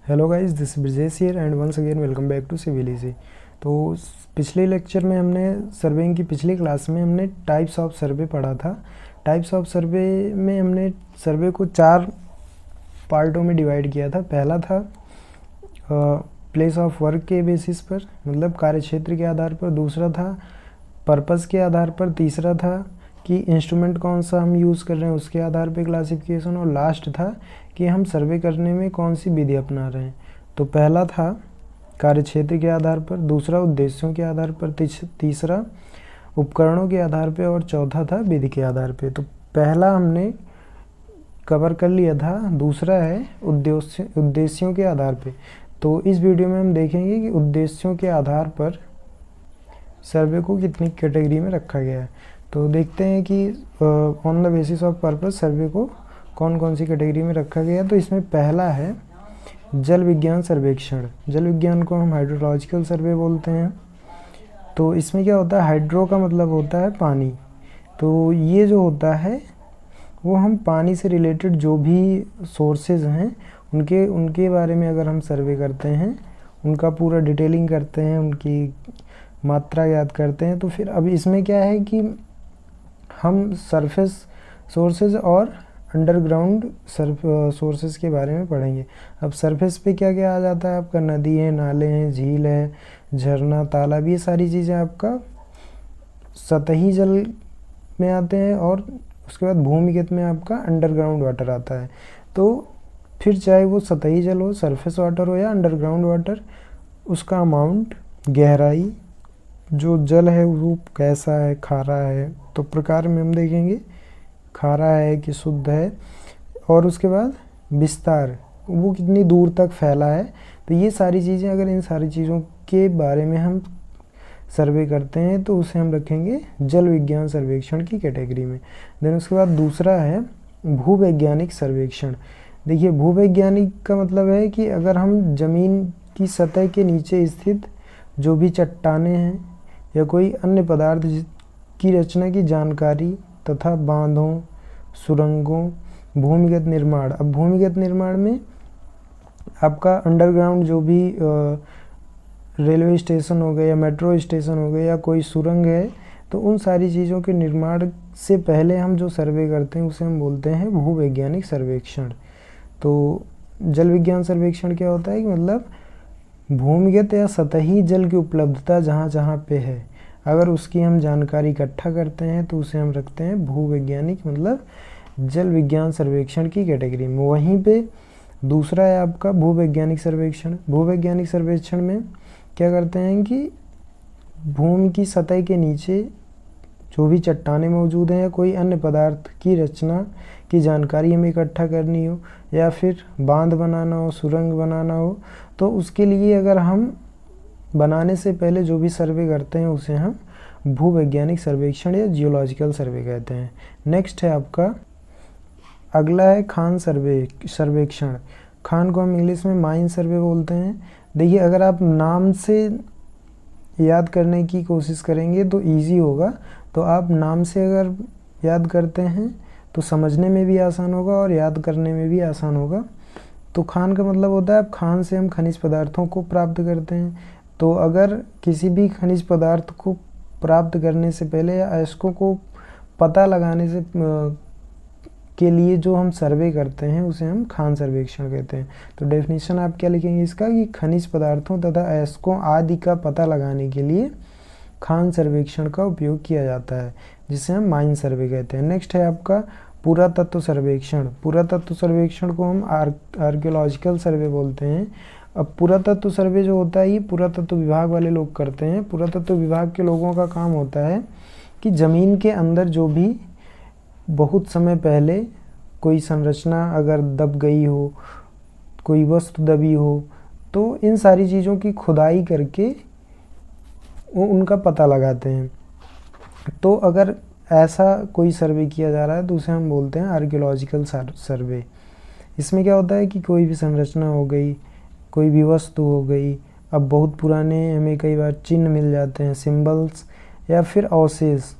Hello guys, this Brajesh here and once again welcome back to civil easy. तो पिछले lecture में हमने surveying की पिछली क्लास में हमने टाइप्स ऑफ सर्वे पढ़ा था। टाइप्स ऑफ सर्वे में हमने सर्वे को 4 पार्टों में डिवाइड किया था। पहला था प्लेस ऑफ वर्क के बेसिस पर, मतलब कार्यक्षेत्र के आधार पर। दूसरा था पर्पस के आधार पर। तीसरा था कि इंस्ट्रूमेंट कौन सा हम यूज़ कर रहे हैं उसके आधार पर क्लासिफिकेशन। और लास्ट था कि हम सर्वे करने में कौन सी विधि अपना रहे हैं। तो पहला था कार्यक्षेत्र के आधार पर, दूसरा उद्देश्यों के आधार पर, तीसरा उपकरणों के आधार पर और चौथा था विधि के आधार पर। तो पहला हमने कवर कर लिया था, दूसरा है उद्देश्यों के आधार पर। तो इस वीडियो में हम देखेंगे कि उद्देश्यों के आधार पर सर्वे को कितनी कैटेगरी में रखा गया है। तो देखते हैं कि on the basis of purpose survey को कौन कौन सी कैटेगरी में रखा गया है। तो इसमें पहला है जल विज्ञान सर्वेक्षण। जल विज्ञान को हम हाइड्रोलॉजिकल सर्वे बोलते हैं। तो इसमें क्या होता है, हाइड्रो का मतलब होता है पानी। तो ये जो होता है वो हम पानी से रिलेटेड जो भी सोर्सेज हैं उनके बारे में अगर हम सर्वे करते हैं, उनका पूरा डिटेलिंग करते हैं, उनकी मात्रा याद करते हैं। तो फिर अब इसमें क्या है कि हम सरफेस सोर्सेज और अंडरग्राउंड सोर्सेज के बारे में पढ़ेंगे। अब सरफेस पे क्या क्या आ जाता है आपका, नदी है, नाले हैं, झील है, झरना, तालाब, ये सारी चीज़ें आपका सतही जल में आते हैं। और उसके बाद भूमिगत में आपका अंडरग्राउंड वाटर आता है। तो फिर चाहे वो सतही जल हो, सरफेस वाटर हो या अंडरग्राउंड वाटर, उसका अमाउंट, गहराई, जो जल है वो कैसा है, खारा है, तो प्रकार में हम देखेंगे खारा है कि शुद्ध है। और उसके बाद विस्तार, वो कितनी दूर तक फैला है। तो ये सारी चीज़ें, अगर इन सारी चीज़ों के बारे में हम सर्वे करते हैं तो उसे हम रखेंगे जल विज्ञान सर्वेक्षण की कैटेगरी में। देन उसके बाद दूसरा है भूवैज्ञानिक सर्वेक्षण। देखिए, भूवैज्ञानिक का मतलब है कि अगर हम ज़मीन की सतह के नीचे स्थित जो भी चट्टानें हैं या कोई अन्य पदार्थ की रचना की जानकारी तथा बांधों, सुरंगों, भूमिगत निर्माण। अब भूमिगत निर्माण में आपका अंडरग्राउंड जो भी रेलवे स्टेशन हो गए या मेट्रो स्टेशन हो गए या कोई सुरंग है, तो उन सारी चीज़ों के निर्माण से पहले हम जो सर्वे करते हैं उसे हम बोलते हैं भूवैज्ञानिक सर्वेक्षण। तो जल विज्ञान सर्वेक्षण क्या होता है कि मतलब भूमिगत या सतही जल की उपलब्धता जहाँ जहाँ पे है, अगर उसकी हम जानकारी इकट्ठा करते हैं तो उसे हम रखते हैं भूवैज्ञानिक, मतलब जल विज्ञान सर्वेक्षण की कैटेगरी में। वहीं पे दूसरा है आपका भूवैज्ञानिक सर्वेक्षण। भूवैज्ञानिक सर्वेक्षण में क्या करते हैं कि भूमि की सतह के नीचे जो भी चट्टानें मौजूद हैं या कोई अन्य पदार्थ की रचना की जानकारी हमें इकट्ठा करनी हो या फिर बांध बनाना हो, सुरंग बनाना हो, तो उसके लिए अगर हम बनाने से पहले जो भी सर्वे करते हैं उसे हम भूवैज्ञानिक सर्वेक्षण या जियोलॉजिकल सर्वे कहते हैं। नेक्स्ट है आपका, अगला है खान सर्वेक्षण। खान को हम इंग्लिश में माइन सर्वे बोलते हैं। देखिए, अगर आप नाम से याद करने की कोशिश करेंगे तो इजी होगा। तो आप नाम से अगर याद करते हैं तो समझने में भी आसान होगा और याद करने में भी आसान होगा। तो खान का मतलब होता है, अब खान से हम खनिज पदार्थों को प्राप्त करते हैं। तो अगर किसी भी खनिज पदार्थ को प्राप्त करने से पहले या अयस्कों को पता लगाने से के लिए जो हम सर्वे करते हैं उसे हम खान सर्वेक्षण कहते हैं। तो डेफिनेशन आप क्या लिखेंगे इसका, कि खनिज पदार्थों तथा अयस्कों आदि का पता लगाने के लिए खान सर्वेक्षण का उपयोग किया जाता है, जिसे हम माइन सर्वे कहते हैं। नेक्स्ट है आपका पुरातत्व सर्वेक्षण। पुरातत्व सर्वेक्षण को हम आर्कियोलॉजिकल सर्वे बोलते हैं। अब पुरातत्व सर्वे जो होता है ये पुरातत्व विभाग वाले लोग करते हैं। पुरातत्व विभाग के लोगों का काम होता है कि ज़मीन के अंदर जो भी बहुत समय पहले कोई संरचना अगर दब गई हो, कोई वस्तु दबी हो, तो इन सारी चीज़ों की खुदाई करके वो उनका पता लगाते हैं। तो अगर ऐसा कोई सर्वे किया जा रहा है तो उसे हम बोलते हैं आर्कियोलॉजिकल सर्वे। इसमें क्या होता है कि कोई भी संरचना हो गई, कोई भी वस्तु हो गई, अब बहुत पुराने हमें कई बार चिन्ह मिल जाते हैं, सिंबल्स, या फिर अवशेष,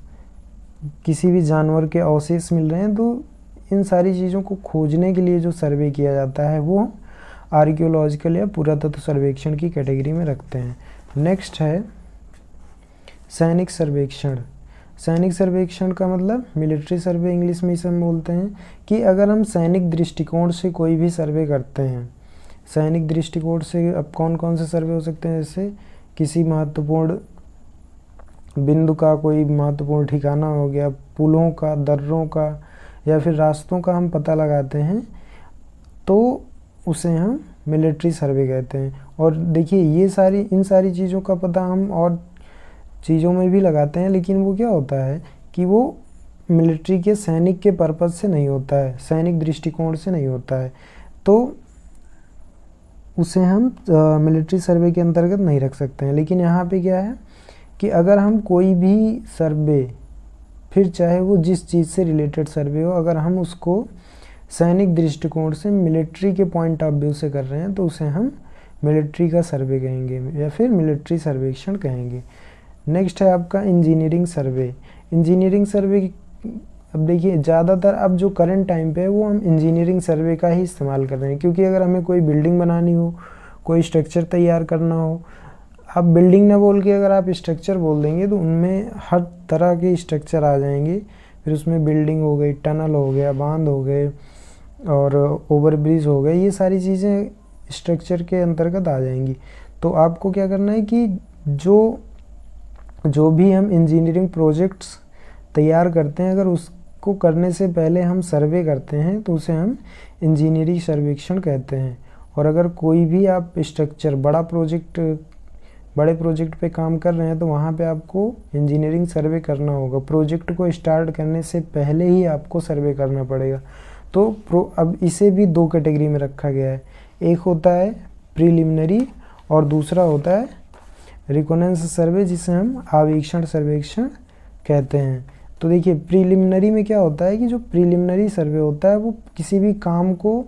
किसी भी जानवर के अवशेष मिल रहे हैं। तो इन सारी चीज़ों को खोजने के लिए जो सर्वे किया जाता है वो आर्कियोलॉजिकल या पुरातत्व सर्वेक्षण की कैटेगरी में रखते हैं। नेक्स्ट है सैनिक सर्वेक्षण। सैनिक सर्वेक्षण का मतलब मिलिट्री सर्वे इंग्लिश में इसे हम बोलते हैं कि अगर हम सैनिक दृष्टिकोण से कोई भी सर्वे करते हैं, सैनिक दृष्टिकोण से अब कौन कौन से सर्वे हो सकते हैं, जैसे किसी महत्वपूर्ण बिंदु का कोई महत्वपूर्ण ठिकाना हो गया, पुलों का, दर्रों का या फिर रास्तों का हम पता लगाते हैं तो उसे हम मिलिट्री सर्वे कहते हैं। और देखिए इन सारी चीज़ों का पता हम और चीज़ों में भी लगाते हैं, लेकिन वो क्या होता है कि वो मिलिट्री के सैनिक के पर्पज़ से नहीं होता है, सैनिक दृष्टिकोण से नहीं होता है, तो उसे हम मिलिट्री सर्वे के अंतर्गत नहीं रख सकते हैं। लेकिन यहाँ पे क्या है कि अगर हम कोई भी सर्वे, फिर चाहे वो जिस चीज़ से रिलेटेड सर्वे हो, अगर हम उसको सैनिक दृष्टिकोण से मिलिट्री के पॉइंट ऑफ व्यू से कर रहे हैं तो उसे हम मिलिट्री का सर्वे कहेंगे या फिर मिलिट्री सर्वेक्षण कहेंगे। नेक्स्ट है आपका इंजीनियरिंग सर्वे। इंजीनियरिंग सर्वे अब देखिए ज़्यादातर अब जो करंट टाइम पे है वो हम इंजीनियरिंग सर्वे का ही इस्तेमाल कर रहे हैं, क्योंकि अगर हमें कोई बिल्डिंग बनानी हो, कोई स्ट्रक्चर तैयार करना हो, आप बिल्डिंग ना बोल के अगर आप स्ट्रक्चर बोल देंगे तो उनमें हर तरह के स्ट्रक्चर आ जाएंगे। फिर उसमें बिल्डिंग हो गई, टनल हो गया, बांध हो गए और ओवरब्रिज हो गए, ये सारी चीज़ें स्ट्रक्चर के अंतर्गत आ जाएंगी। तो आपको क्या करना है कि जो भी हम इंजीनियरिंग प्रोजेक्ट्स तैयार करते हैं, अगर उसको करने से पहले हम सर्वे करते हैं तो उसे हम इंजीनियरिंग सर्वेक्षण कहते हैं। और अगर कोई भी आप स्ट्रक्चर बड़े प्रोजेक्ट पे काम कर रहे हैं तो वहाँ पे आपको इंजीनियरिंग सर्वे करना होगा। प्रोजेक्ट को स्टार्ट करने से पहले ही आपको सर्वे करना पड़ेगा। तो अब इसे भी दो कैटेगरी में रखा गया है, एक होता है प्रीलिमिनरी और दूसरा होता है रिकॉनेंस सर्वे, जिसे हम आवेक्षण सर्वेक्षण कहते हैं। तो देखिए प्रीलिमिनरी में क्या होता है कि जो प्रीलिमिनरी सर्वे होता है वो किसी भी काम को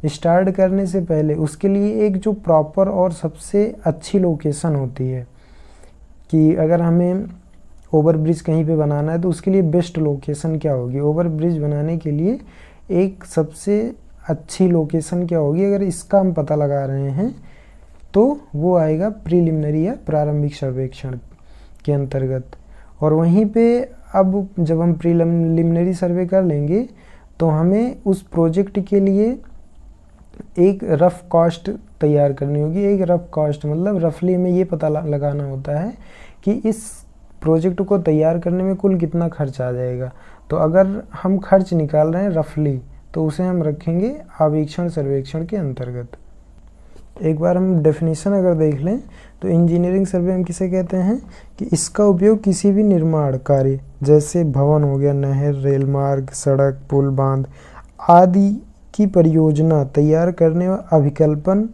स्टार्ट करने से पहले उसके लिए एक जो प्रॉपर और सबसे अच्छी लोकेशन होती है, कि अगर हमें ओवरब्रिज कहीं पे बनाना है तो उसके लिए बेस्ट लोकेशन क्या होगी, ओवरब्रिज बनाने के लिए एक सबसे अच्छी लोकेशन क्या होगी, अगर इसका हम पता लगा रहे हैं तो वो आएगा प्रीलिमिनरी या प्रारंभिक सर्वेक्षण के अंतर्गत। और वहीं पे अब जब हम प्रीलिमिनरी सर्वे कर लेंगे तो हमें उस प्रोजेक्ट के लिए एक रफ़ कॉस्ट तैयार करनी होगी। एक रफ़ कॉस्ट मतलब रफली हमें ये पता लगाना होता है कि इस प्रोजेक्ट को तैयार करने में कुल कितना खर्च आ जाएगा। तो अगर हम खर्च निकाल रहे हैं रफली तो उसे हम रखेंगे आवेक्षण सर्वेक्षण के अंतर्गत। एक बार हम डेफिनेशन अगर देख लें तो इंजीनियरिंग सर्वे हम किसे कहते हैं कि इसका उपयोग किसी भी निर्माण कार्य जैसे भवन हो गया, नहर, रेल मार्ग, सड़क, पुल, बांध आदि की परियोजना तैयार करने व अभिकल्पन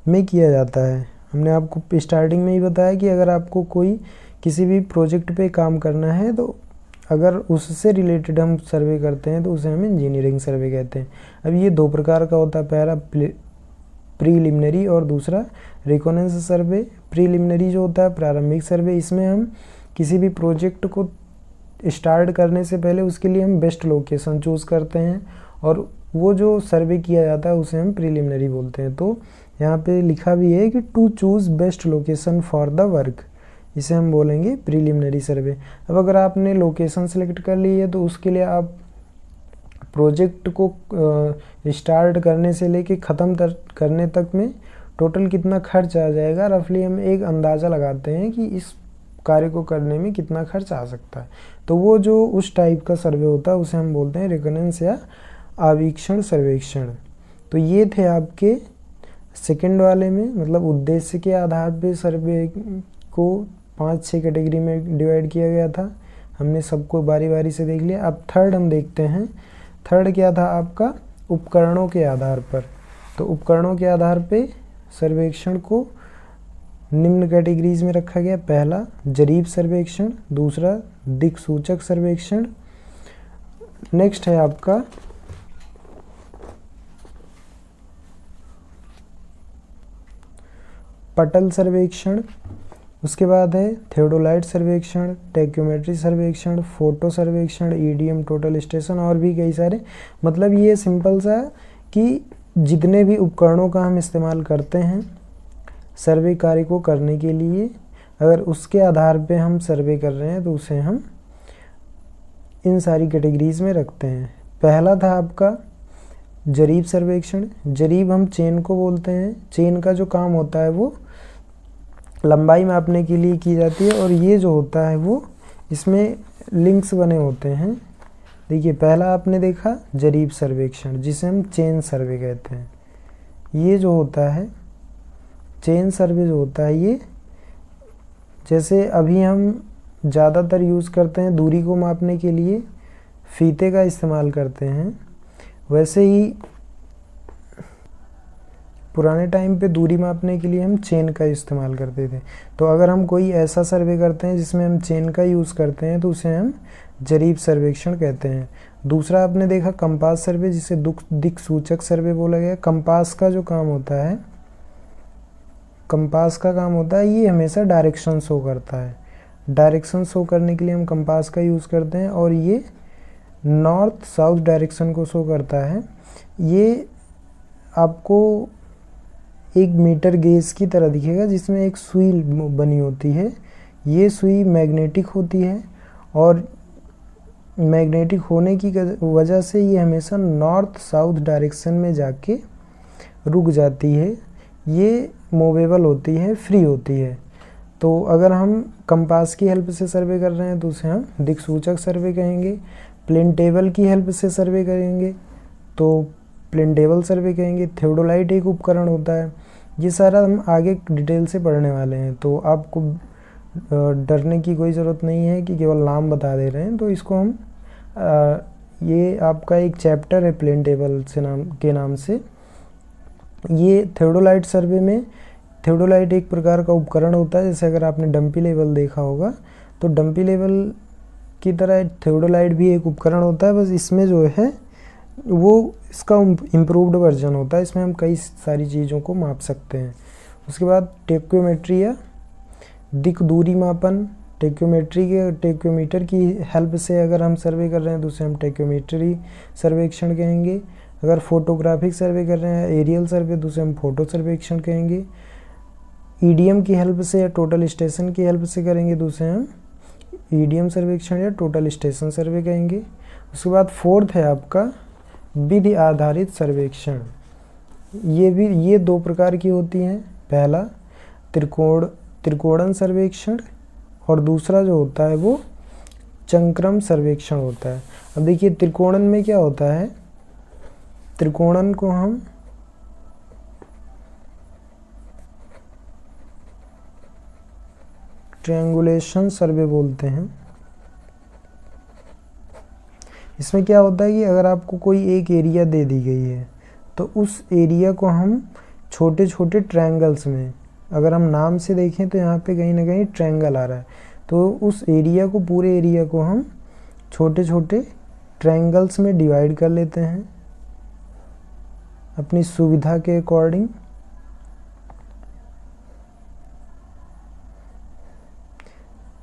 में किया जाता है। हमने आपको स्टार्टिंग में ही बताया कि अगर आपको कोई किसी भी प्रोजेक्ट पे काम करना है तो अगर उससे रिलेटेड हम सर्वे करते हैं तो उसे हम इंजीनियरिंग सर्वे कहते हैं। अब ये दो प्रकार का होता है, पहला प्रीलिमिनरी और दूसरा रिकॉनेंस सर्वे। प्रीलिमिनरी जो होता है प्रारंभिक सर्वे, इसमें हम किसी भी प्रोजेक्ट को स्टार्ट करने से पहले उसके लिए हम बेस्ट लोकेशन चूज़ करते हैं और वो जो सर्वे किया जाता है उसे हम प्रीलिमिनरी बोलते हैं। तो यहाँ पे लिखा भी है कि to choose best location for the work, इसे हम बोलेंगे प्रीलिमिनरी सर्वे। अब अगर आपने लोकेशन सेलेक्ट कर ली है तो उसके लिए आप प्रोजेक्ट को स्टार्ट करने से लेके ख़त्म करने तक में टोटल कितना खर्च आ जाएगा, रफली हम एक अंदाज़ा लगाते हैं कि इस कार्य को करने में कितना खर्च आ सकता है। तो वो जो उस टाइप का सर्वे होता है उसे हम बोलते हैं रिकॉनेंस या आवेक्षण सर्वेक्षण। तो ये थे आपके सेकंड वाले में, मतलब उद्देश्य के आधार पे सर्वे को 5-6 कैटेगरी में डिवाइड किया गया था। हमने सबको बारी बारी से देख लिया। अब थर्ड हम देखते हैं। थर्ड क्या था आपका, उपकरणों के आधार पर। तो उपकरणों के आधार पे सर्वेक्षण को निम्न कैटेगरीज में रखा गया। पहला जरीब सर्वेक्षण, दूसरा दिक्सूचक सर्वेक्षण, नेक्स्ट है आपका पटल सर्वेक्षण, उसके बाद है थियोडोलाइट सर्वेक्षण, टैक्योमेट्री सर्वेक्षण, फोटो सर्वेक्षण, ईडीएम टोटल स्टेशन और भी कई सारे। मतलब ये सिंपल सा कि जितने भी उपकरणों का हम इस्तेमाल करते हैं सर्वे कार्य को करने के लिए, अगर उसके आधार पे हम सर्वे कर रहे हैं तो उसे हम इन सारी कैटेगरीज में रखते हैं। पहला था आपका जरीब सर्वेक्षण। जरीब हम चेन को बोलते हैं। चेन का जो काम होता है वो लंबाई मापने के लिए की जाती है, और ये जो होता है वो इसमें लिंक्स बने होते हैं। देखिए पहला आपने देखा जरीब सर्वेक्षण, जिसे हम चेन सर्वे कहते हैं। ये जो होता है चेन सर्वे जो होता है, ये जैसे अभी हम ज़्यादातर यूज़ करते हैं दूरी को मापने के लिए फीते का इस्तेमाल करते हैं, वैसे ही पुराने टाइम पे दूरी मापने के लिए हम चेन का इस्तेमाल करते थे। तो अगर हम कोई ऐसा सर्वे करते हैं जिसमें हम चेन का यूज़ करते हैं तो उसे हम जरीब सर्वेक्षण कहते हैं। दूसरा आपने देखा कंपास सर्वे, जिसे दिक् सूचक सर्वे बोला गया। कंपास का जो काम होता है, कंपास का काम होता है ये हमेशा डायरेक्शन शो करता है। डायरेक्शन शो करने के लिए हम कंपास का यूज़ करते हैं, और ये नॉर्थ साउथ डायरेक्शन को शो करता है। ये आपको एक मीटर गेज की तरह दिखेगा जिसमें एक सुई बनी होती है। ये सुई मैग्नेटिक होती है, और मैग्नेटिक होने की वजह से ये हमेशा नॉर्थ साउथ डायरेक्शन में जाके रुक जाती है। ये मूवेबल होती है, फ्री होती है। तो अगर हम कंपास की हेल्प से सर्वे कर रहे हैं तो उसे हम दिक्सूचक सर्वे कहेंगे। प्लेन टेबल की हेल्प से सर्वे करेंगे तो प्लेन टेबल सर्वे कहेंगे। थियोडोलाइट एक उपकरण होता है। ये सारा हम आगे डिटेल से पढ़ने वाले हैं, तो आपको डरने की कोई ज़रूरत नहीं है कि केवल नाम बता दे रहे हैं। तो इसको हम ये आपका एक चैप्टर है प्लेन टेबल के नाम से। ये थियोडोलाइट सर्वे में थियोडोलाइट एक प्रकार का उपकरण होता है। जैसे अगर आपने डंपी लेवल देखा होगा तो डंपी लेवल की तरह थियोडोलाइट भी एक उपकरण होता है, बस इसमें जो है वो इसका इम्प्रूव्ड वर्जन होता है। इसमें हम कई सारी चीज़ों को माप सकते हैं। उसके बाद टेक्योमेट्री या दिक् दूरी मापन। टेक्योमीटर की हेल्प से अगर हम सर्वे कर रहे हैं तो उसे हम टेक्योमेट्री सर्वेक्षण कहेंगे। अगर फोटोग्राफिक सर्वे कर रहे हैं, एरियल सर्वे, तो उसे हम फोटो सर्वेक्षण कहेंगे। ईडीएम की हेल्प से या टोटल स्टेशन की हेल्प से करेंगे तो उसे हम ईडीएम सर्वेक्षण या टोटल स्टेशन सर्वे कहेंगे। उसके बाद फोर्थ है आपका विधि आधारित सर्वेक्षण। ये दो प्रकार की होती हैं। पहला त्रिकोणन सर्वेक्षण, और दूसरा जो होता है वो चंक्रम सर्वेक्षण होता है। अब देखिए त्रिकोणन में क्या होता है, त्रिकोणन को हम ट्रायंगुलेशन सर्वे बोलते हैं। इसमें क्या होता है कि अगर आपको कोई एक एरिया दे दी गई है तो उस एरिया को हम छोटे छोटे ट्रायंगल्स में, अगर हम नाम से देखें तो यहाँ पे कहीं ना कहीं ट्रायंगल आ रहा है, तो उस एरिया को, पूरे एरिया को हम छोटे छोटे ट्रायंगल्स में डिवाइड कर लेते हैं अपनी सुविधा के अकॉर्डिंग।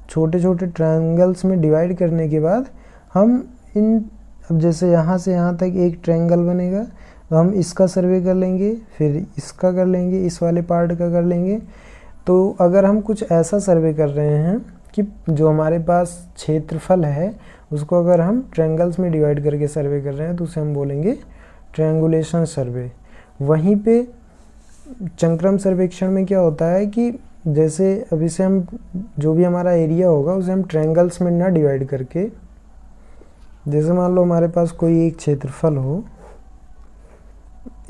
छोटे छोटे ट्रायंगल्स में डिवाइड करने के बाद हम अब जैसे यहाँ से यहाँ तक एक ट्रायंगल बनेगा तो हम इसका सर्वे कर लेंगे, फिर इसका कर लेंगे, इस वाले पार्ट का कर लेंगे। तो अगर हम कुछ ऐसा सर्वे कर रहे हैं कि जो हमारे पास क्षेत्रफल है उसको अगर हम ट्रायंगल्स में डिवाइड करके सर्वे कर रहे हैं तो उसे हम बोलेंगे ट्रायंगुलेशन सर्वे। वहीं पे चंक्रम सर्वेक्षण में क्या होता है कि जैसे अभी से हम जो भी हमारा एरिया होगा उसे हम ट्रायंगल्स में ना डिवाइड करके, जैसे मान लो हमारे पास कोई एक क्षेत्रफल हो,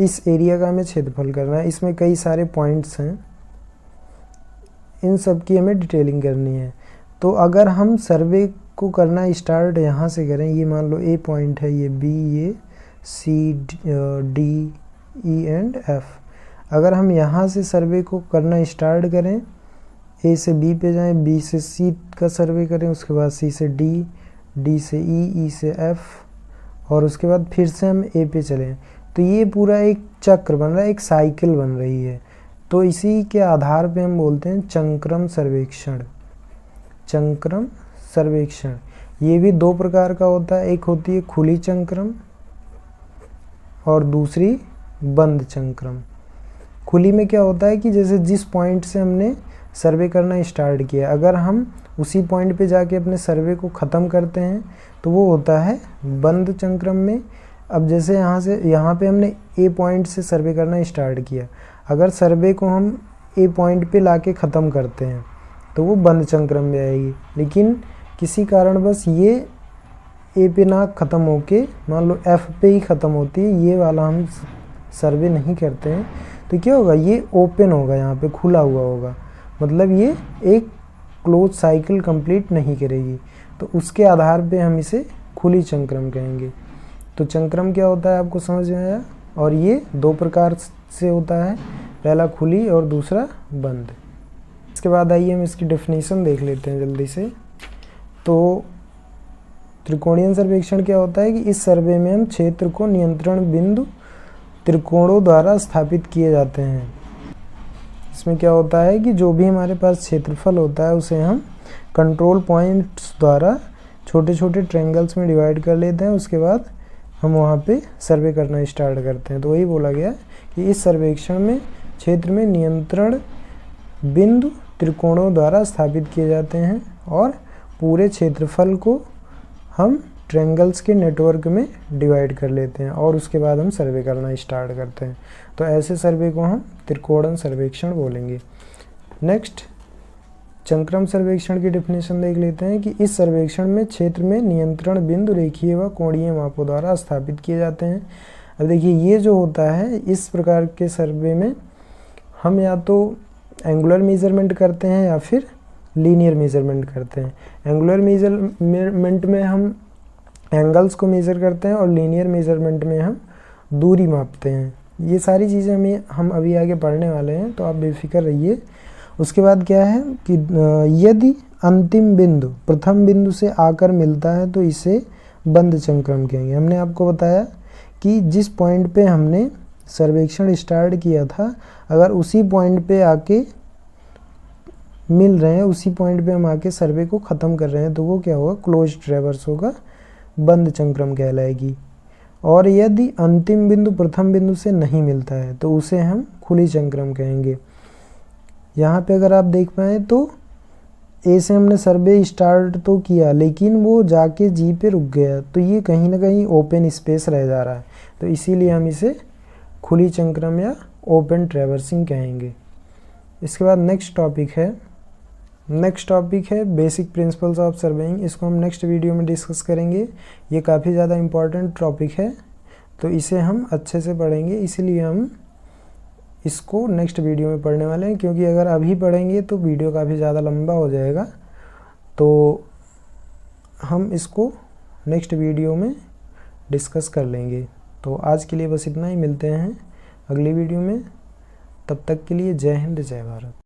इस एरिया का हमें क्षेत्रफल करना है, इसमें कई सारे पॉइंट्स हैं, इन सब की हमें डिटेलिंग करनी है। तो अगर हम सर्वे को करना स्टार्ट यहाँ से करें, ये मान लो ए पॉइंट है, ये बी, ये सी, डी, ई एंड एफ। अगर हम यहाँ से सर्वे को करना स्टार्ट करें, ए से बी पे जाएं, बी से सी का सर्वे करें, उसके बाद सी से डी, डी से ई, ई से एफ, और उसके बाद फिर से हम ए पे चलें, तो ये पूरा एक चक्र बन रहा है, एक साइकिल बन रही है। तो इसी के आधार पे हम बोलते हैं चंक्रम सर्वेक्षण। चंक्रम सर्वेक्षण ये भी दो प्रकार का होता है, एक होती है खुली चंक्रम और दूसरी बंद चंक्रम। खुली में क्या होता है कि जैसे जिस पॉइंट से हमने सर्वे करना स्टार्ट किया, अगर हम उसी पॉइंट पे जाके अपने सर्वे को ख़त्म करते हैं तो वो होता है बंद चंक्रम में। अब जैसे यहाँ पे हमने ए पॉइंट से सर्वे करना स्टार्ट किया, अगर सर्वे को हम ए पॉइंट पे लाके ख़त्म करते हैं तो वो बंद चंक्रम में आएगी। लेकिन किसी कारणवश ये ए पे ना ख़त्म होके मान लो एफ पे ही ख़त्म होती है, ये वाला हम सर्वे नहीं करते हैं, तो क्या होगा, ये ओपन होगा, यहाँ पे खुला हुआ होगा, मतलब ये एक क्लोज साइकिल कंप्लीट नहीं करेगी। तो उसके आधार पे हम इसे खुली चंक्रम कहेंगे। तो चंक्रम क्या होता है आपको समझ में आया, और ये दो प्रकार से होता है, पहला खुली और दूसरा बंद। इसके बाद आइए हम इसकी डेफिनेशन देख लेते हैं जल्दी से। तो त्रिकोणीय सर्वेक्षण क्या होता है कि इस सर्वे में हम क्षेत्र को नियंत्रण बिंदु त्रिकोणों द्वारा स्थापित किए जाते हैं। इसमें क्या होता है कि जो भी हमारे पास क्षेत्रफल होता है उसे हम कंट्रोल पॉइंट्स द्वारा छोटे छोटे ट्रायंगल्स में डिवाइड कर लेते हैं, उसके बाद हम वहाँ पे सर्वे करना स्टार्ट करते हैं। तो वही बोला गया कि इस सर्वेक्षण में क्षेत्र में नियंत्रण बिंदु त्रिकोणों द्वारा स्थापित किए जाते हैं और पूरे क्षेत्रफल को हम ट्रायंगल्स के नेटवर्क में डिवाइड कर लेते हैं और उसके बाद हम सर्वे करना स्टार्ट करते हैं। तो ऐसे सर्वे को हम त्रिकोणन सर्वेक्षण बोलेंगे। नेक्स्ट चंक्रम सर्वेक्षण की डेफिनेशन देख लेते हैं कि इस सर्वेक्षण में क्षेत्र में नियंत्रण बिंदु रेखीय व कोणीय मापों द्वारा स्थापित किए जाते हैं। अब देखिए ये जो होता है, इस प्रकार के सर्वे में हम या तो एंगुलर मेजरमेंट करते हैं या फिर लीनियर मेजरमेंट करते हैं। एंगुलर मेजरमेंट में हम एंगल्स को मेज़र करते हैं और लीनियर मेजरमेंट में हम दूरी मापते हैं। ये सारी चीज़ें हम अभी आगे पढ़ने वाले हैं, तो आप बेफिक्र रहिए। उसके बाद क्या है कि यदि अंतिम बिंदु प्रथम बिंदु से आकर मिलता है तो इसे बंद चंक्रम कहेंगे। हमने आपको बताया कि जिस पॉइंट पे हमने सर्वेक्षण स्टार्ट किया था, अगर उसी पॉइंट पे आके मिल रहे हैं, उसी पॉइंट पे हम आके सर्वे को ख़त्म कर रहे हैं, तो वो क्या होगा, क्लोज ट्रैवर्स होगा, बंद चंक्रम कहलाएगी। और यदि अंतिम बिंदु प्रथम बिंदु से नहीं मिलता है तो उसे हम खुली चंक्रम कहेंगे। यहाँ पे अगर आप देख पाएँ तो ए से हमने सर्वे स्टार्ट तो किया लेकिन वो जाके जी पे रुक गया, तो ये कहीं ना कहीं ओपन स्पेस रह जा रहा है, तो इसीलिए हम इसे खुली चंक्रम या ओपन ट्रैवर्सिंग कहेंगे। इसके बाद नेक्स्ट टॉपिक है बेसिक प्रिंसिपल्स ऑफ सर्वेइंग। इसको हम नेक्स्ट वीडियो में डिस्कस करेंगे। ये काफ़ी ज़्यादा इम्पॉर्टेंट टॉपिक है, तो इसे हम अच्छे से पढ़ेंगे, इसीलिए हम इसको नेक्स्ट वीडियो में पढ़ने वाले हैं, क्योंकि अगर अभी पढ़ेंगे तो वीडियो काफ़ी ज़्यादा लंबा हो जाएगा। तो हम इसको नेक्स्ट वीडियो में डिस्कस कर लेंगे। तो आज के लिए बस इतना ही, मिलते हैं अगली वीडियो में। तब तक के लिए जय हिंद, जय भारत।